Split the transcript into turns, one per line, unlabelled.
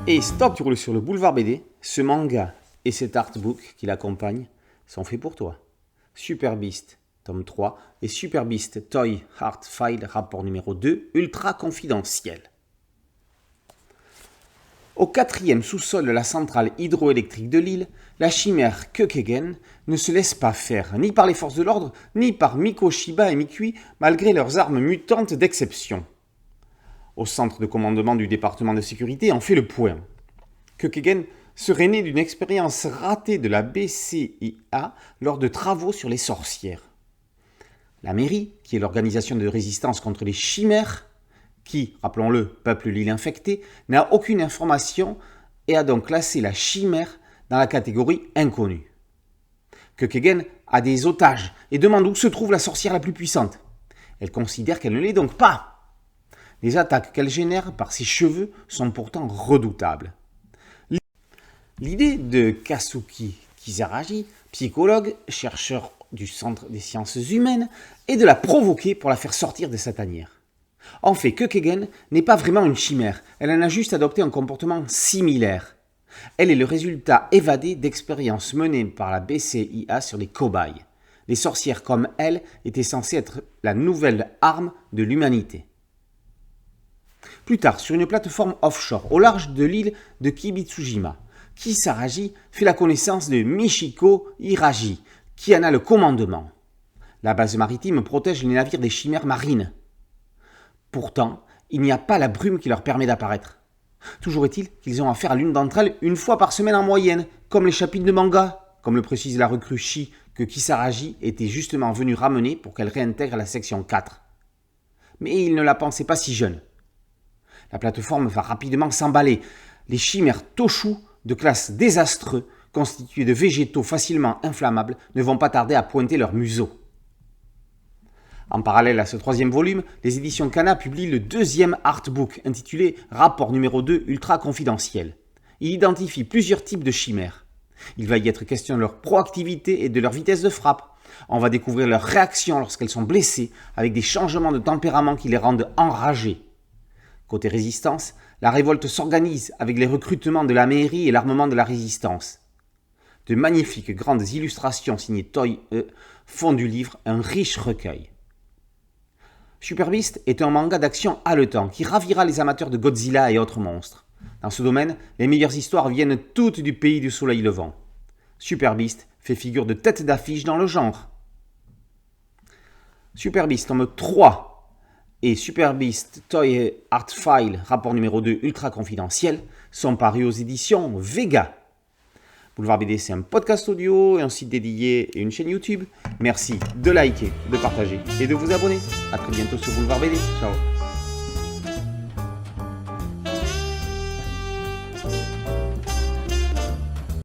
Et stop, tu roules sur le boulevard BD. Ce manga et cet artbook qui l'accompagne sont faits pour toi. Super Beast, tome 3, et Super Beast Toy Art File, rapport numéro 2, ultra confidentiel. Au 4e sous-sol de la centrale hydroélectrique de Lille, la chimère Kukegen ne se laisse pas faire, ni par les forces de l'ordre, ni par Miko Shiba et Mikui, malgré leurs armes mutantes d'exception. Au centre de commandement du département de sécurité, on fait le point. Kukegen serait né d'une expérience ratée de la BCIA lors de travaux sur les sorcières. La mairie, qui est l'organisation de résistance contre les chimères, qui, rappelons-le, peuple l'île infectée, n'a aucune information et a donc classé la chimère dans la catégorie inconnue. Kukegen a des otages et demande où se trouve la sorcière la plus puissante. Elle considère qu'elle ne l'est donc pas. Les attaques qu'elle génère par ses cheveux sont pourtant redoutables. L'idée de Kazuki Kisaragi, psychologue, chercheur du Centre des sciences humaines, est de la provoquer pour la faire sortir de sa tanière. En fait, Kukegen n'est pas vraiment une chimère, elle en a juste adopté un comportement similaire. Elle est le résultat évadé d'expériences menées par la BCIA sur des cobayes. Les sorcières comme elle étaient censées être la nouvelle arme de l'humanité. Plus tard, sur une plateforme offshore au large de l'île de Kibitsujima, Kisaragi fait la connaissance de Michiko Hiragi, qui en a le commandement. La base maritime protège les navires des chimères marines. Pourtant, il n'y a pas la brume qui leur permet d'apparaître. Toujours est-il qu'ils ont affaire à l'une d'entre elles une fois par semaine en moyenne, comme les chapitres de manga, comme le précise la recrue Shi, que Kisaragi était justement venu ramener pour qu'elle réintègre la section 4. Mais il ne la pensait pas si jeune. La plateforme va rapidement s'emballer. Les chimères Toshu, de classe désastreux, constitués de végétaux facilement inflammables, ne vont pas tarder à pointer leur museau. En parallèle à ce 3e volume, les éditions Kana publient le 2e artbook intitulé Rapport numéro 2 ultra confidentiel. Il identifie plusieurs types de chimères. Il va y être question de leur proactivité et de leur vitesse de frappe. On va découvrir leurs réactions lorsqu'elles sont blessées, avec des changements de tempérament qui les rendent enragées. Côté résistance, la révolte s'organise avec les recrutements de la mairie et l'armement de la résistance. De magnifiques grandes illustrations signées Toy font du livre un riche recueil. Super Beast est un manga d'action haletant qui ravira les amateurs de Godzilla et autres monstres. Dans ce domaine, les meilleures histoires viennent toutes du pays du soleil levant. Super Beast fait figure de tête d'affiche dans le genre. Super Beast tome 3 et Super Beast Toy Art File, rapport numéro 2 ultra confidentiel, sont parus aux éditions Vega. Boulevard BD, c'est un podcast audio, un site dédié et une chaîne YouTube. Merci de liker, de partager et de vous abonner. A très bientôt sur Boulevard BD. Ciao.